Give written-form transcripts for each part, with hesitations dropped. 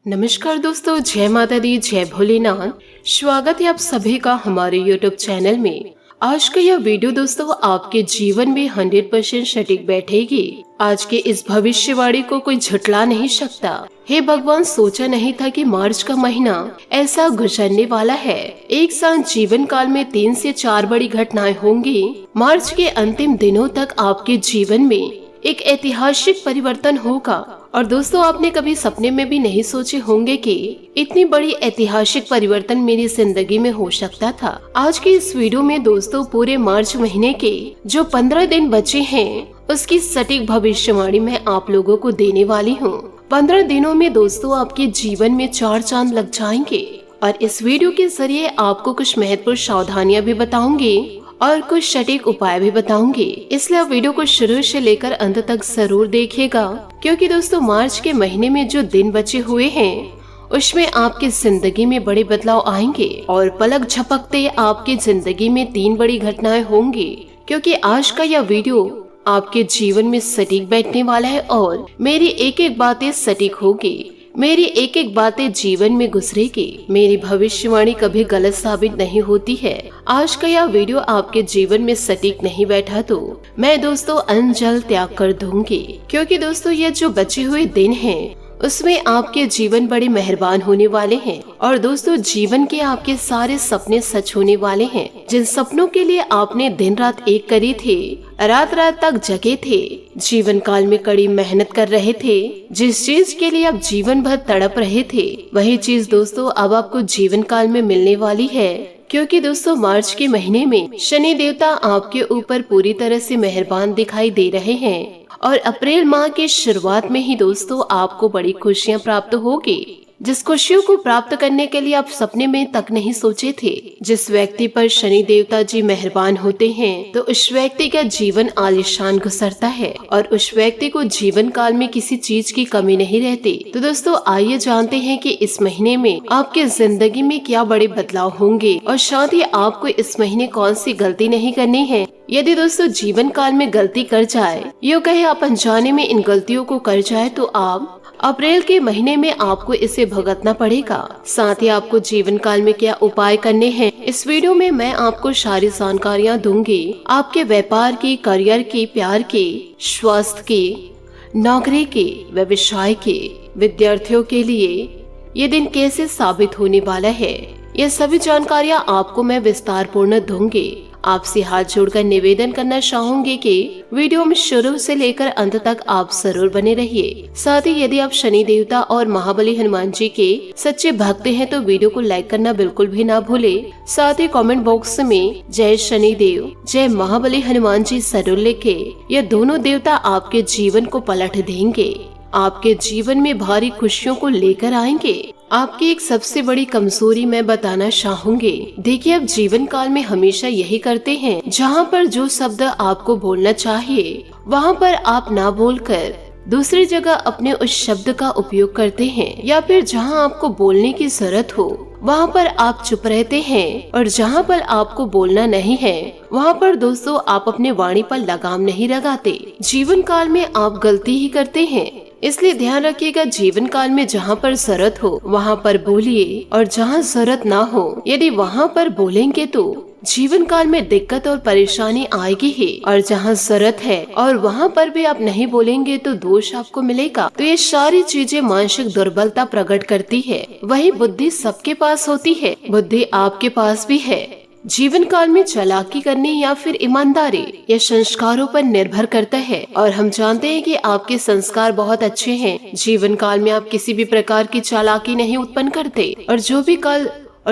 नमस्कार दोस्तों, जय माता दी, जय भोलेनाथ। स्वागत है आप सभी का हमारे YouTube चैनल में। आज का यह वीडियो दोस्तों आपके जीवन में 100% सटीक बैठेगी। आज के इस भविष्यवाणी को कोई झुठला नहीं सकता। हे भगवान, सोचा नहीं था कि मार्च का महीना ऐसा गुजरने वाला है। एक साथ जीवन काल में 3 से 4 बड़ी घटनाएं होंगी। मार्च के अंतिम दिनों तक आपके जीवन में एक ऐतिहासिक परिवर्तन होगा। और दोस्तों, आपने कभी सपने में भी नहीं सोचे होंगे कि इतनी बड़ी ऐतिहासिक परिवर्तन मेरी जिंदगी में हो सकता था। आज के इस वीडियो में दोस्तों पूरे मार्च महीने के जो 15 दिन बचे हैं उसकी सटीक भविष्यवाणी मैं आप लोगों को देने वाली हूँ। 15 दिनों में दोस्तों आपके जीवन में 4 चांद लग जाएंगे। और इस वीडियो के जरिए आपको कुछ महत्वपूर्ण सावधानियां भी बताऊंगी और कुछ सटीक उपाय भी बताऊंगी। इसलिए आप वीडियो को शुरू से लेकर अंत तक जरूर देखिएगा, क्योंकि दोस्तों मार्च के महीने में जो दिन बचे हुए हैं उसमें आपकी जिंदगी में बड़े बदलाव आएंगे और पलक झपकते आपकी जिंदगी में 3 बड़ी घटनाएं होंगी। क्योंकि आज का यह वीडियो आपके जीवन में सटीक बैठने वाला है और मेरी एक एक बातें सटीक होगी। मेरी एक एक बातें जीवन में गुजरेगी। मेरी भविष्यवाणी कभी गलत साबित नहीं होती है। आज का यह वीडियो आपके जीवन में सटीक नहीं बैठा तो मैं दोस्तों अनजल त्याग कर दूंगी। क्योंकि दोस्तों ये जो बचे हुए दिन हैं उसमें आपके जीवन बड़े मेहरबान होने वाले हैं। और दोस्तों जीवन के आपके सारे सपने सच होने वाले हैं। जिन सपनों के लिए आपने दिन रात एक करी थे, रात रात तक जगे थे, जीवन काल में कड़ी मेहनत कर रहे थे, जिस चीज के लिए आप जीवन भर तड़प रहे थे, वही चीज दोस्तों अब आपको जीवन काल में मिलने वाली है। क्योंकि दोस्तों मार्च के महीने में शनि देवता आपके ऊपर पूरी तरह से मेहरबान दिखाई दे रहे हैं। और अप्रैल माह की शुरुआत में ही दोस्तों आपको बड़ी खुशियां प्राप्त होगी, जिस खुशियों को प्राप्त करने के लिए आप सपने में तक नहीं सोचे थे। जिस व्यक्ति पर शनि देवता जी मेहरबान होते हैं तो उस व्यक्ति का जीवन आलीशान गुजरता है और उस व्यक्ति को जीवन काल में किसी चीज की कमी नहीं रहती। तो दोस्तों आइए जानते हैं कि इस महीने में आपके जिंदगी में क्या बड़े बदलाव होंगे और साथ ही आपको इस महीने कौन सी गलती नहीं करनी है। यदि दोस्तों जीवन काल में गलती कर जाए, यूँ कहे आप अनजाने में इन गलतियों को कर जाए, तो आप अप्रैल के महीने में आपको इसे भुगतना पड़ेगा। साथ ही आपको जीवन काल में क्या उपाय करने हैं, इस वीडियो में मैं आपको सारी जानकारियाँ दूंगी। आपके व्यापार की, करियर की, प्यार की, स्वास्थ्य की, नौकरी की, व्यवसाय की, विद्यार्थियों के लिए ये दिन कैसे साबित होने वाला है, ये सभी जानकारियाँ आपको मैं विस्तार पूर्ण दूंगी। आपसे हाथ जोड़कर निवेदन करना चाहूंगी कि वीडियो में शुरू से लेकर अंत तक आप जरूर बने रहिए। साथ ही यदि आप शनि देवता और महाबली हनुमान जी के सच्चे भक्त हैं तो वीडियो को लाइक करना बिल्कुल भी ना भूले। साथ ही कमेंट बॉक्स में जय शनि देव, जय महाबली हनुमान जी जरूर लिखे। ये दोनों देवता आपके जीवन को पलट देंगे, आपके जीवन में भारी खुशियों को लेकर आएंगे। आपकी एक सबसे बड़ी कमजोरी मैं बताना चाहूंगी। देखिए, आप जीवन काल में हमेशा यही करते हैं, जहाँ पर जो शब्द आपको बोलना चाहिए वहाँ पर आप ना बोलकर दूसरी जगह अपने उस शब्द का उपयोग करते हैं, या फिर जहाँ आपको बोलने की जरूरत हो वहाँ पर आप चुप रहते हैं, और जहाँ पर आपको बोलना नहीं है वहाँ पर दोस्तों आप अपने वाणी पर लगाम नहीं लगाते। जीवन काल में आप गलती ही करते हैं, इसलिए ध्यान रखिएगा। जीवन काल में जहाँ पर जरूरत हो वहाँ पर बोलिए, और जहाँ जरूरत ना हो यदि वहाँ पर बोलेंगे तो जीवन काल में दिक्कत और परेशानी आएगी ही। और जहाँ जरूरत है और वहाँ पर भी आप नहीं बोलेंगे तो दोष आपको मिलेगा। तो ये सारी चीजें मानसिक दुर्बलता प्रकट करती है। वही बुद्धि सबके पास होती है, बुद्धि आपके पास भी है। जीवन काल में चालाकी करनी या फिर ईमानदारी या संस्कारों पर निर्भर करता है, और हम जानते हैं कि आपके संस्कार बहुत अच्छे हैं। जीवन काल में आप किसी भी प्रकार की चालाकी नहीं उत्पन्न करते, और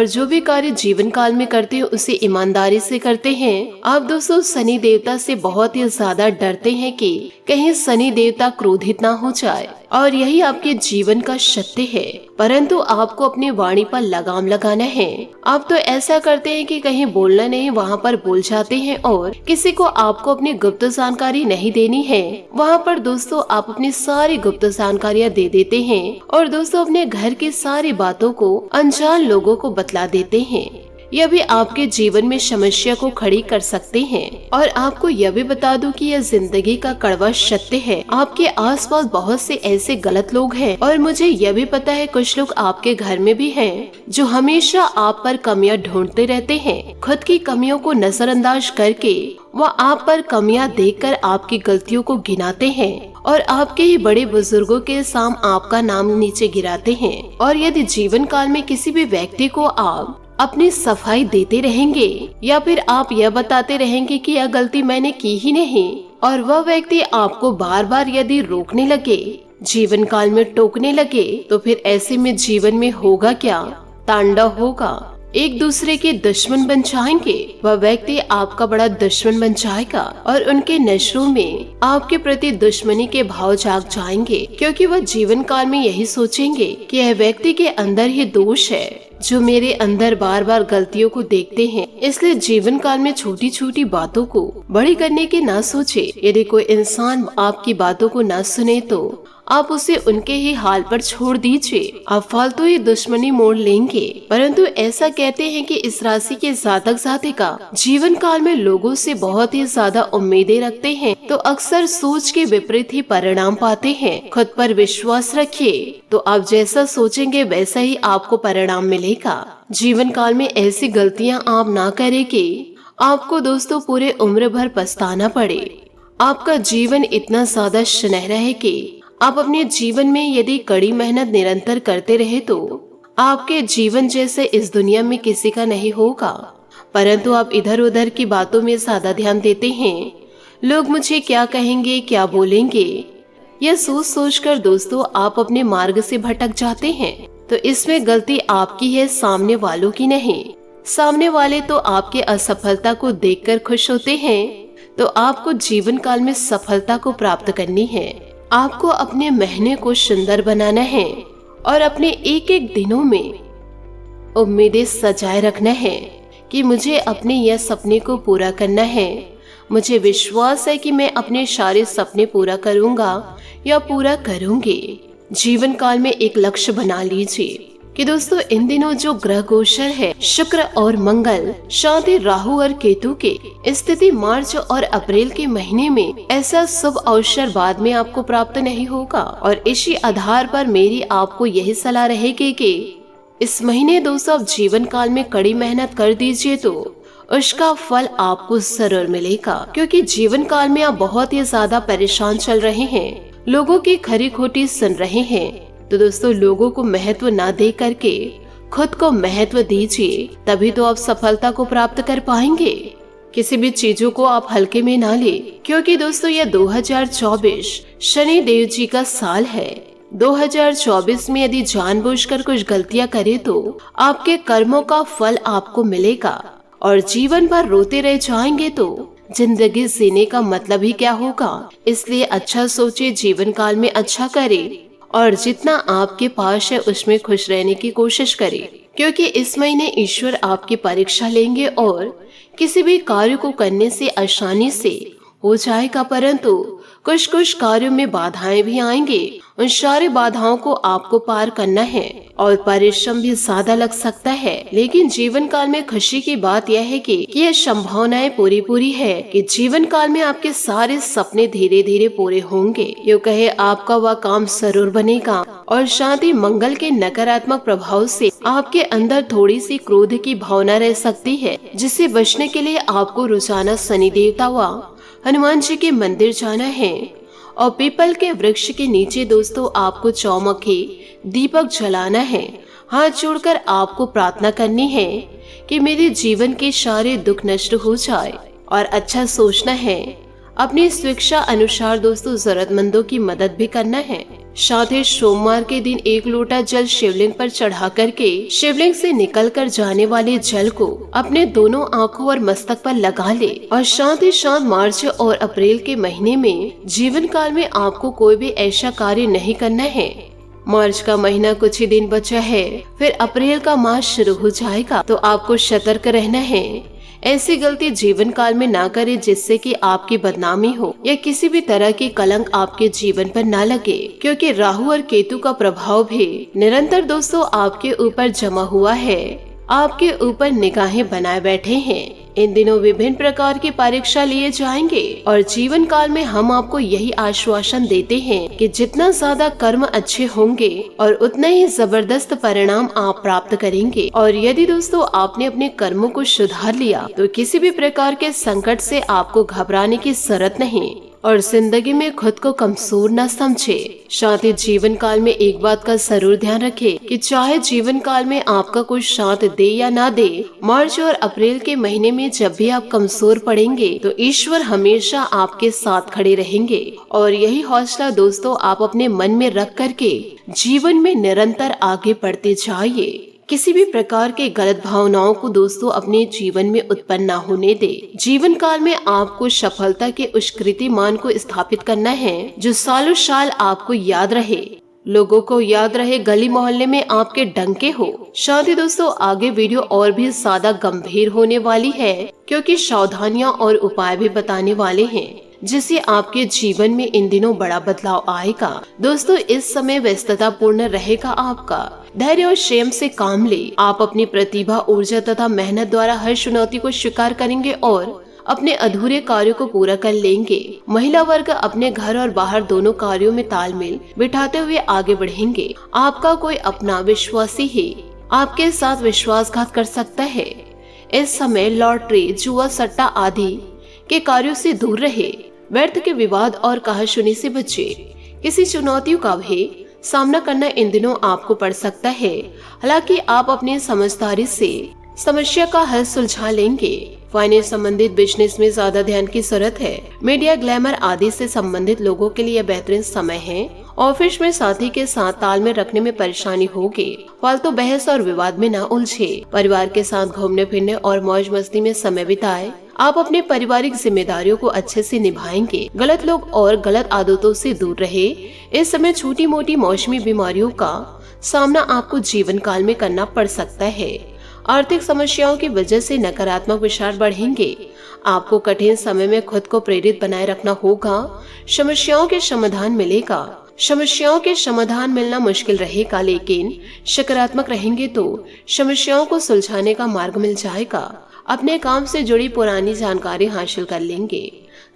जो भी कार्य जीवन काल में करते हैं उसे ईमानदारी से करते हैं। आप दोस्तों शनि देवता से बहुत ही ज्यादा डरते हैं कि कहीं शनि देवता क्रोधित ना हो जाए, और यही आपके जीवन का सत्य है। परंतु आपको अपनी वाणी पर लगाम लगाना है। आप तो ऐसा करते हैं कि कहीं बोलना नहीं वहाँ पर बोल जाते हैं, और किसी को आपको अपनी गुप्त जानकारी नहीं देनी है वहाँ पर दोस्तों आप अपनी सारी गुप्त जानकारियाँ दे देते हैं, और दोस्तों अपने घर की सारी बातों को अनजान लोगों को बतला देते हैं। यह भी आपके जीवन में समस्या को खड़ी कर सकते हैं। और आपको यह भी बता दूं कि यह जिंदगी का कड़वा सत्य है। आपके आसपास बहुत से ऐसे गलत लोग हैं और मुझे यह भी पता है कुछ लोग आपके घर में भी हैं जो हमेशा आप पर कमियां ढूंढते रहते हैं। खुद की कमियों को नजरअंदाज करके वह आप पर कमियां देखकर आपकी गलतियों को गिनाते हैं और आपके ही बड़े बुजुर्गों के सामने आपका नाम नीचे गिराते हैं। और यदि जीवन काल में किसी भी व्यक्ति को आप अपनी सफाई देते रहेंगे या फिर आप यह बताते रहेंगे कि यह गलती मैंने की ही नहीं, और वह व्यक्ति आपको बार बार यदि रोकने लगे, जीवन काल में टोकने लगे, तो फिर ऐसे में जीवन में होगा क्या? तांडव होगा। एक दूसरे के दुश्मन बन जाएंगे। वह व्यक्ति आपका बड़ा दुश्मन बन जाएगा और उनके नजरों में आपके प्रति दुश्मनी के भाव जाग जाएंगे, क्योंकि वह जीवन काल में यही सोचेंगे कि यह व्यक्ति के अंदर ही दोष है जो मेरे अंदर बार बार गलतियों को देखते हैं। इसलिए जीवन काल में छोटी छोटी बातों को बड़ी करने की ना सोचे। यदि कोई इंसान आपकी बातों को ना सुने तो आप उसे उनके ही हाल पर छोड़ दीजिए। आप फालतू ही दुश्मनी मोड़ लेंगे। परंतु ऐसा कहते हैं कि इस राशि के जातक जातिका जीवन काल में लोगों से बहुत ही ज्यादा उम्मीदें रखते हैं तो अक्सर सोच के विपरीत ही परिणाम पाते हैं। खुद पर विश्वास रखिए तो आप जैसा सोचेंगे वैसा ही आपको परिणाम मिलेगा। जीवन काल में ऐसी गलतियां आप ना करें कि आपको दोस्तों पूरे उम्र भर पछताना पड़े। आपका जीवन इतना ज्यादा सुनहरा है कि आप अपने जीवन में यदि कड़ी मेहनत निरंतर करते रहे तो आपके जीवन जैसे इस दुनिया में किसी का नहीं होगा। परंतु आप इधर उधर की बातों में ज्यादा ध्यान देते हैं। लोग मुझे क्या कहेंगे, क्या बोलेंगे, यह सोच सोच कर दोस्तों आप अपने मार्ग से भटक जाते हैं। तो इसमें गलती आपकी है, सामने वालों की नहीं। सामने वाले तो आपके असफलता को देखकर खुश होते हैं। तो आपको जीवन काल में सफलता को प्राप्त करनी है। आपको अपने महीने को सुंदर बनाना है और अपने एक एक दिनों में उम्मीदें सजाए रखना है कि मुझे अपने यह सपने को पूरा करना है। मुझे विश्वास है कि मैं अपने सारे सपने पूरा करूंगा या पूरा करूंगी। जीवन काल में एक लक्ष्य बना लीजिए कि दोस्तों इन दिनों जो ग्रह गोचर है शुक्र और मंगल, साथ ही राहु और केतु के स्थिति मार्च और अप्रैल के महीने में ऐसा शुभ अवसर बाद में आपको प्राप्त नहीं होगा। और इसी आधार पर मेरी आपको यही सलाह रहेगी कि इस महीने दोस्तों आप जीवन काल में कड़ी मेहनत कर दीजिए तो उसका फल आपको जरूर मिलेगा। क्योंकि जीवन काल में आप बहुत ही ज्यादा परेशान चल रहे हैं, लोगों की खरी खोटी सुन रहे हैं। तो दोस्तों लोगों को महत्व ना दे करके खुद को महत्व दीजिए, तभी तो आप सफलता को प्राप्त कर पाएंगे। किसी भी चीजों को आप हल्के में ना ले, क्योंकि दोस्तों यह 2024 शनि देव जी का साल है। 2024 में यदि जानबूझकर कुछ गलतियां करे तो आपके कर्मों का फल आपको मिलेगा और जीवन भर रोते रह जाएंगे तो जिंदगी जीने का मतलब ही क्या होगा। इसलिए अच्छा सोचे, जीवन काल में अच्छा करे और जितना आपके पास है उसमें खुश रहने की कोशिश करें। क्योंकि इस महीने ईश्वर आपकी परीक्षा लेंगे और किसी भी कार्य को करने से आसानी से हो जाएगा, परंतु कुछ कुछ कार्यों में बाधाएं भी आएंगे। उन सारी बाधाओं को आपको पार करना है और परिश्रम भी ज्यादा लग सकता है। लेकिन जीवन काल में खुशी की बात यह है कि यह संभावनाएं पूरी है कि जीवन काल में आपके सारे सपने धीरे धीरे पूरे होंगे। यूँ कहे आपका वह काम जरूर बनेगा और शांति मंगल के नकारात्मक प्रभाव से आपके अंदर थोड़ी सी क्रोध की भावना रह सकती है, जिससे बचने के लिए आपको रोजाना शनि देवता व हनुमान जी के मंदिर जाना है और पीपल के वृक्ष के नीचे दोस्तों आपको चौमुखी दीपक जलाना है। हाथ जोड़कर आपको प्रार्थना करनी है कि मेरे जीवन के सारे दुख नष्ट हो जाए और अच्छा सोचना है। अपनी स्वेच्छा अनुसार दोस्तों जरूरतमंदों की मदद भी करना है। साथ ही सोमवार के दिन 1 लोटा जल शिवलिंग पर चढ़ा करके शिवलिंग से निकल कर जाने वाले जल को अपने दोनों आंखों और मस्तक पर लगा ले। और साथ ही साथ मार्च और अप्रैल के महीने में जीवन काल में आपको कोई भी ऐसा कार्य नहीं करना है। मार्च का महीना कुछ ही दिन बचा है, फिर अप्रैल का मास शुरू हो जाएगा, तो आपको सतर्क रहना है। ऐसी गलती जीवन काल में ना करें जिससे कि आपकी बदनामी हो या किसी भी तरह की कलंक आपके जीवन पर ना लगे। क्योंकि राहु और केतु का प्रभाव भी निरंतर दोस्तों आपके ऊपर जमा हुआ है। आपके ऊपर निगाहें बनाए बैठे हैं। इन दिनों विभिन्न प्रकार की परीक्षा लिए जाएंगे और जीवन काल में हम आपको यही आश्वासन देते हैं कि जितना ज्यादा कर्म अच्छे होंगे और उतना ही जबरदस्त परिणाम आप प्राप्त करेंगे। और यदि दोस्तों आपने अपने कर्मों को सुधार लिया तो किसी भी प्रकार के संकट से आपको घबराने की जरूरत नहीं और जिंदगी में खुद को कमजोर न समझे। साथ ही जीवन काल में एक बात का जरूर ध्यान रखें कि चाहे जीवन काल में आपका कोई साथ दे या ना दे, मार्च और अप्रैल के महीने में जब भी आप कमजोर पड़ेंगे तो ईश्वर हमेशा आपके साथ खड़े रहेंगे। और यही हौसला दोस्तों आप अपने मन में रख करके जीवन में निरंतर आगे बढ़ते जाइए। किसी भी प्रकार के गलत भावनाओं को दोस्तों अपने जीवन में उत्पन्न न होने दे। जीवन काल में आपको सफलता के उस कीर्तिमान को स्थापित करना है जो सालों साल आपको याद रहे, लोगों को याद रहे, गली मोहल्ले में आपके डंके हो। साथ ही दोस्तों आगे वीडियो और भी ज्यादा गंभीर होने वाली है क्योंकि सावधानियां और उपाय भी बताने वाले हैं जिससे आपके जीवन में इन दिनों बड़ा बदलाव आएगा। दोस्तों इस समय व्यस्तता पूर्ण रहेगा आपका। धैर्य और संयम से काम ले। आप अपनी प्रतिभा, ऊर्जा तथा मेहनत द्वारा हर चुनौती को स्वीकार करेंगे और अपने अधूरे कार्यों को पूरा कर लेंगे। महिला वर्ग अपने घर और बाहर दोनों कार्यों में तालमेल बिठाते हुए आगे बढ़ेंगे। आपका कोई अपना विश्वासी ही आपके साथ विश्वासघात कर सकता है। इस समय लॉटरी, जुआ, सट्टा आदि के कार्यों से दूर रहे। व्यर्थ के विवाद और कहासुनी से बचे। किसी चुनौतियों का भी सामना करना इन दिनों आपको पड़ सकता है। हालांकि आप अपनी समझदारी से समस्या का हल सुलझा लेंगे। फाइनेंस संबंधित बिजनेस में ज्यादा ध्यान की जरूरत है। मीडिया, ग्लैमर आदि से संबंधित लोगों के लिए बेहतरीन समय है। ऑफिस में साथी के साथ तालमेल रखने में परेशानी होगी। फालतू बहस और विवाद में न उलझे। परिवार के साथ घूमने फिरने और मौज मस्ती में समय बिताए। आप अपने पारिवारिक जिम्मेदारियों को अच्छे से निभाएंगे। गलत लोग और गलत आदतों से दूर रहे। इस समय छोटी मोटी मौसमी बीमारियों का सामना आपको जीवन काल में करना पड़ सकता है। आर्थिक समस्याओं की वजह से नकारात्मक विचार बढ़ेंगे। आपको कठिन समय में खुद को प्रेरित बनाए रखना होगा। समस्याओं के समाधान मिलेगा। समस्याओं के समाधान मिलना मुश्किल रहेगा, लेकिन सकारात्मक रहेंगे तो समस्याओं को सुलझाने का मार्ग मिल जाएगा। अपने काम से जुड़ी पुरानी जानकारी हासिल कर लेंगे।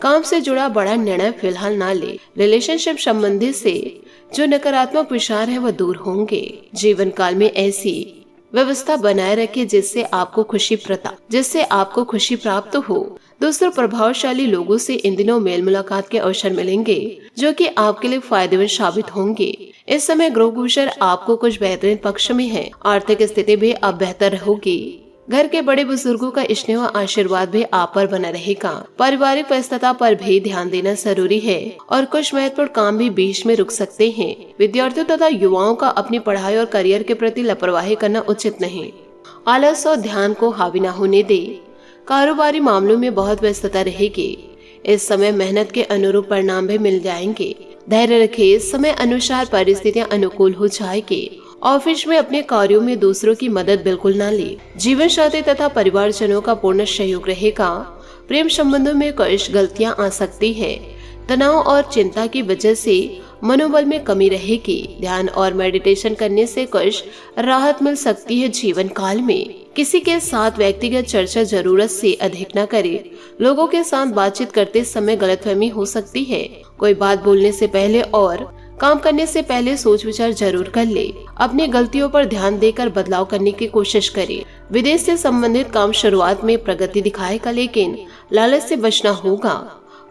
काम से जुड़ा बड़ा निर्णय फिलहाल ना ले। रिलेशनशिप संबंधी से जो नकारात्मक विचार है वह दूर होंगे। जीवन काल में ऐसी व्यवस्था बनाए रखे जिससे आपको खुशी प्राप्त हो। दोस्तों प्रभावशाली लोगों से इन दिनों मेल मुलाकात के अवसर मिलेंगे जो कि आपके लिए फायदेमंद साबित होंगे। इस समय ग्रह गोचर आपको कुछ बेहतरीन पक्ष में है। आर्थिक स्थिति भी अब बेहतर होगी। घर के बड़े बुजुर्गों का स्नेह व आशीर्वाद भी आप पर बना रहेगा। पारिवारिक व्यस्तता पर भी ध्यान देना जरूरी है और कुछ महत्वपूर्ण काम भी बीच में रुक सकते हैं। विद्यार्थियों तथा युवाओं का अपनी पढ़ाई और करियर के प्रति लापरवाही करना उचित नहीं। आलस और ध्यान को हावी न होने दे। कारोबारी मामलों में बहुत व्यस्तता रहेगी। इस समय मेहनत के अनुरूप परिणाम भी मिल जाएंगे। धैर्य रखें। समय अनुसार परिस्थितियाँ अनुकूल हो जाएगी। ऑफिस में अपने कार्यों में दूसरों की मदद बिल्कुल न ले। जीवन साथी तथा परिवारजनों का पूर्ण सहयोग रहेगा। प्रेम संबंधों में कुछ गलतियां आ सकती है। तनाव और चिंता की वजह से मनोबल में कमी रहेगी। ध्यान और मेडिटेशन करने से कुछ राहत मिल सकती है। जीवन काल में किसी के साथ व्यक्तिगत चर्चा जरूरत से अधिक न करे। लोगों के साथ बातचीत करते समय गलतफहमी हो सकती है। कोई बात बोलने से पहले और काम करने से पहले सोच विचार जरूर कर ले। अपनी गलतियों पर ध्यान देकर बदलाव करने की कोशिश करें। विदेश से संबंधित काम शुरुआत में प्रगति दिखाएगा, लेकिन लालच से बचना होगा।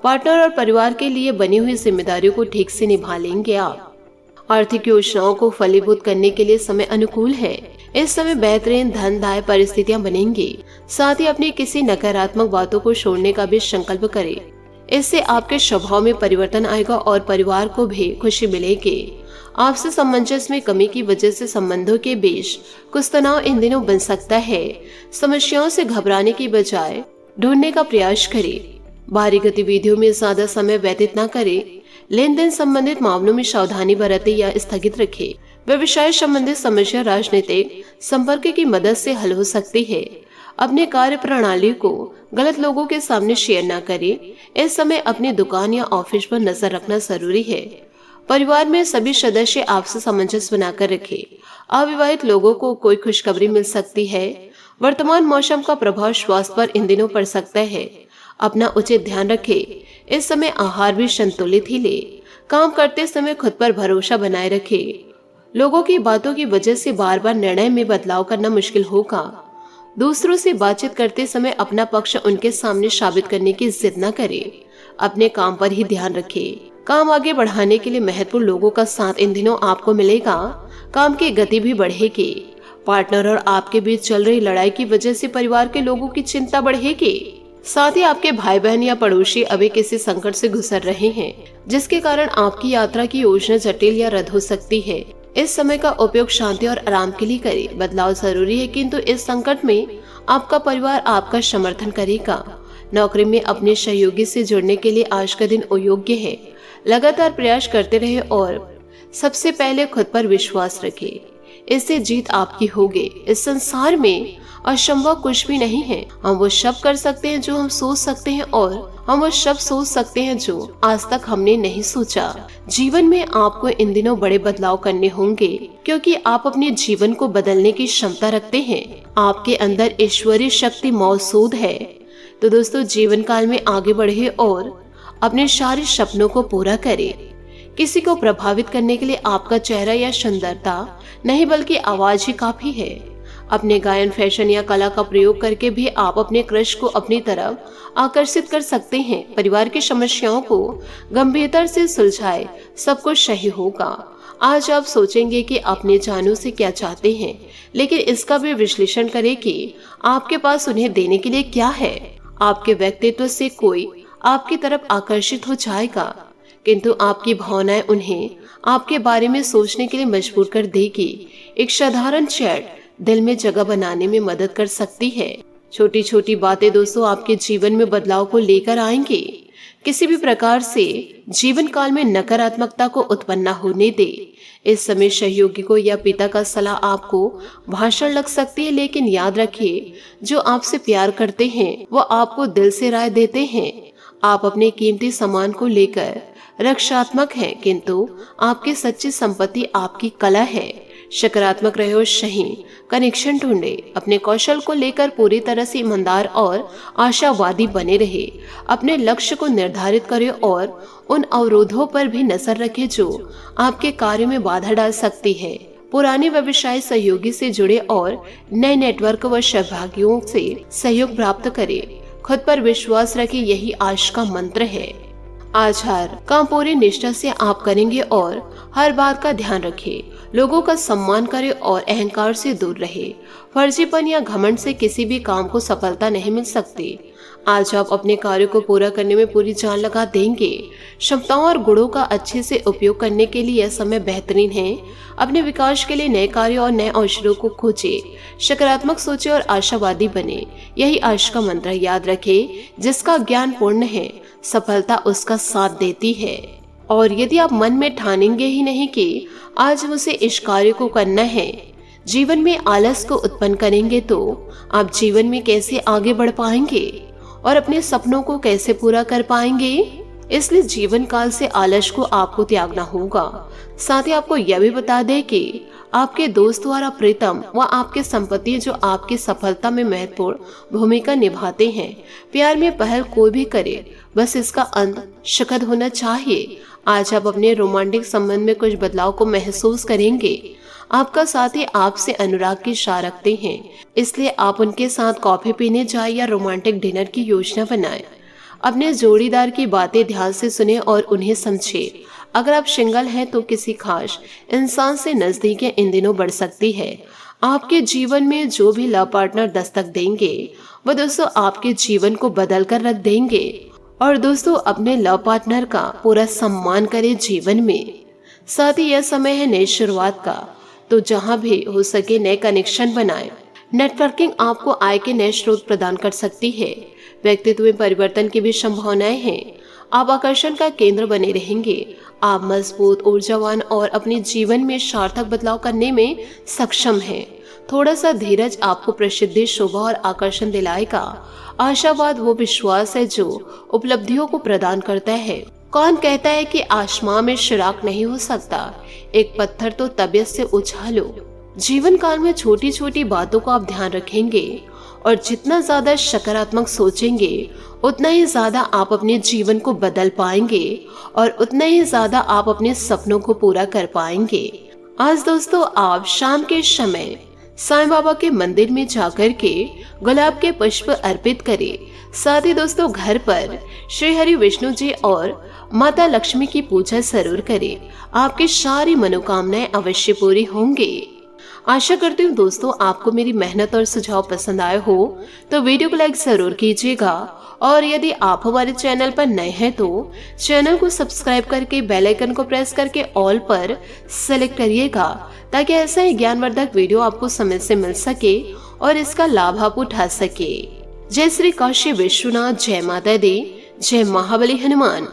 पार्टनर और परिवार के लिए बनी हुई जिम्मेदारियों को ठीक से निभा लेंगे आप। आर्थिक योजनाओं को फलीभूत करने के लिए समय अनुकूल है। इस समय बेहतरीन धनदायी परिस्थितियां बनेंगी। साथ ही अपनी किसी नकारात्मक बातों को छोड़ने का भी संकल्प करें। इससे आपके स्वभाव में परिवर्तन आएगा और परिवार को भी खुशी मिलेगी। आपसे सामंजस्य में कमी की वजह से संबंधों के बीच कुछ तनाव इन दिनों बन सकता है। समस्याओं से घबराने की बजाय ढूंढने का प्रयास करें। बाहरी गतिविधियों में ज्यादा समय व्यतीत न करें। लेन देन संबंधित मामलों में सावधानी बरतें या स्थगित रखें। व्यवसाय संबंधित समस्या राजनीतिक संपर्क की मदद से हल हो सकती है। अपने कार्य प्रणाली को गलत लोगों के सामने शेयर न करें। इस समय अपनी दुकान या ऑफिस पर नजर रखना जरूरी है। परिवार में सभी सदस्य आपसे सामंजस्य बनाकर रखें। अविवाहित लोगों को कोई खुशखबरी मिल सकती है। वर्तमान मौसम का प्रभाव स्वास्थ्य पर इन दिनों पड़ सकता है। अपना उचित ध्यान रखें। इस समय आहार भी संतुलित ही ले। काम करते समय खुद पर भरोसा बनाए रखें। लोगों की बातों की वजह से बार बार निर्णय में बदलाव करना मुश्किल होगा। दूसरों से बातचीत करते समय अपना पक्ष उनके सामने साबित करने की जिद न करें। अपने काम पर ही ध्यान रखें। काम आगे बढ़ाने के लिए महत्वपूर्ण लोगों का साथ इन दिनों आपको मिलेगा। काम की गति भी बढ़ेगी। पार्टनर और आपके बीच चल रही लड़ाई की वजह से परिवार के लोगों की चिंता बढ़ेगी। साथ ही आपके भाई बहन या पड़ोसी अभी किसी संकट से गुजर रहे हैं, जिसके कारण आपकी यात्रा की योजना जटिल या रद्द हो सकती है। इस समय का उपयोग शांति और आराम के लिए करें। बदलाव जरूरी है, किंतु इस संकट में आपका परिवार आपका समर्थन करेगा। नौकरी में अपने सहयोगी से जुड़ने के लिए आज का दिन अयोग्य है। लगातार प्रयास करते रहे और सबसे पहले खुद पर विश्वास रखें। इससे जीत आपकी होगी। इस संसार में असंभव कुछ भी नहीं है। हम वो सब कर सकते हैं जो हम सोच सकते हैं, और हम वो सब सोच सकते हैं जो आज तक हमने नहीं सोचा। जीवन में आपको इन दिनों बड़े बदलाव करने होंगे, क्योंकि आप अपने जीवन को बदलने की क्षमता रखते हैं। आपके अंदर ईश्वरीय शक्ति मौजूद है। तो दोस्तों, जीवन काल में आगे बढ़े और अपने सारे सपनों को पूरा करें। किसी को प्रभावित करने के लिए आपका चेहरा या सुंदरता नहीं, बल्कि आवाज ही काफी है। अपने गायन, फैशन या कला का प्रयोग करके भी आप अपने क्रश को अपनी तरफ आकर्षित कर सकते हैं। परिवार की समस्याओं को गंभीरता से सुलझाए, सब कुछ सही होगा। आज आप सोचेंगे कि अपने जानू से क्या चाहते हैं, लेकिन इसका भी विश्लेषण करें कि आपके पास उन्हें देने के लिए क्या है। आपके व्यक्तित्व से कोई आपकी तरफ आकर्षित हो जाएगा, किंतु आपकी भावनाएं उन्हें आपके बारे में सोचने के लिए मजबूर कर देगी। एक साधारण चैट दिल में जगह बनाने में मदद कर सकती है। छोटी छोटी बातें दोस्तों आपके जीवन में बदलाव को लेकर आएंगे। किसी भी प्रकार से जीवन काल में नकारात्मकता को उत्पन्न न होने दे। इस समय सहयोगी को या पिता का सलाह आपको भाषण लग सकती है, लेकिन याद रखिए, जो आपसे प्यार करते हैं वो आपको दिल से राय देते हैं। आप अपने कीमती सामान को लेकर रक्षात्मक है, किंतु आपकी सच्ची संपत्ति आपकी कला है। सकारात्मक रहे और सही कनेक्शन ढूंढे। अपने कौशल को लेकर पूरी तरह से ईमानदार और आशावादी बने रहे। अपने लक्ष्य को निर्धारित करें और उन अवरोधों पर भी नजर रखें जो आपके कार्य में बाधा डाल सकती है। पुराने व्यवसाय सहयोगी से जुड़े और नए नेटवर्क व सहभागियों से सहयोग प्राप्त करें। खुद पर विश्वास रखें, यही आज का मंत्र है। आज हर काम पूरी निष्ठा से आप करेंगे और हर बात का ध्यान रखें। लोगों का सम्मान करें और अहंकार से दूर रहे। फर्जीपन या घमंड से किसी भी काम को सफलता नहीं मिल सकती। आज आप अपने कार्य को पूरा करने में पूरी जान लगा देंगे। क्षमताओं और गुणों का अच्छे से उपयोग करने के लिए यह समय बेहतरीन है। अपने विकास के लिए नए कार्य और नए अवसरों को खोजे। सकारात्मक सोचे और आशावादी बने, यही आज का मंत्र। याद रखें, जिसका ज्ञान पूर्ण है सफलता उसका साथ देती है। और यदि आप मन में ठानेंगे ही नहीं कि आज मुझे इस कार्य को करना है, जीवन में आलस को उत्पन्न करेंगे, तो आप जीवन में कैसे आगे बढ़ पाएंगे और अपने सपनों को कैसे पूरा कर पाएंगे। इसलिए जीवन काल से आलस को आपको त्यागना होगा। साथ ही आपको यह भी बता दें कि आपके दोस्त द्वारा प्रीतम व आपके संपत्ति जो आपकी सफलता में महत्वपूर्ण भूमिका निभाते हैं। प्यार में पहल कोई भी करे, बस इसका अंत शक्द होना चाहिए। आज आप अपने रोमांटिक संबंध में कुछ बदलाव को महसूस करेंगे। आपका साथी आपसे अनुराग की इच्छा रखते हैं, इसलिए आप उनके साथ कॉफी पीने जाए या रोमांटिक डिनर की योजना बनाएं। अपने जोड़ीदार की बातें ध्यान से सुने और उन्हें समझे। अगर आप सिंगल हैं तो किसी खास इंसान से नजदीकी इन दिनों बढ़ सकती है। आपके जीवन में जो भी लव पार्टनर दस्तक देंगे वह दोस्तों आपके जीवन को बदल कर रख देंगे। और दोस्तों, अपने लव पार्टनर का पूरा सम्मान करें जीवन में। साथ ही यह समय है नई शुरुआत का, तो जहां भी हो सके नए कनेक्शन बनाएं। नेटवर्किंग आपको आय के नए स्रोत प्रदान कर सकती है। व्यक्तित्व में परिवर्तन की भी संभावनाएं हैं। आप आकर्षण का केंद्र बने रहेंगे। आप मजबूत, ऊर्जावान और अपने जीवन में सार्थक बदलाव करने में सक्षम हैं। थोड़ा सा धीरज आपको प्रसिद्धि, शोभा और आकर्षण दिलाएगा। आशावाद वो विश्वास है जो उपलब्धियों को प्रदान करता है। कौन कहता है कि आसमां में चिराग नहीं हो सकता? एक पत्थर तो तबीयत से उछालो जीवन काल में छोटी छोटी बातों का आप ध्यान रखेंगे और जितना ज्यादा सकारात्मक सोचेंगे उतना ही ज्यादा आप अपने जीवन को बदल पाएंगे और उतना ही ज्यादा आप अपने सपनों को पूरा कर पाएंगे। आज दोस्तों आप शाम के समय साईं बाबा के मंदिर में जाकर के गुलाब के पुष्प अर्पित करें। साथ ही दोस्तों घर पर श्री हरि विष्णु जी और माता लक्ष्मी की पूजा जरूर करें। आपकी सारी मनोकामनाएं अवश्य पूरी होंगी। आशा करती हूँ दोस्तों आपको मेरी मेहनत और सुझाव पसंद आए हो तो वीडियो को लाइक जरूर कीजिएगा और यदि आप हमारे चैनल पर नए हैं तो चैनल को सब्सक्राइब करके बेल आइकन को प्रेस करके ऑल पर सेलेक्ट करिएगा ताकि ऐसा ही ज्ञानवर्धक वीडियो आपको समय से मिल सके और इसका लाभ आप उठा सके। जय श्री काशी विश्वनाथ, जय माता दी, जय महाबली हनुमान।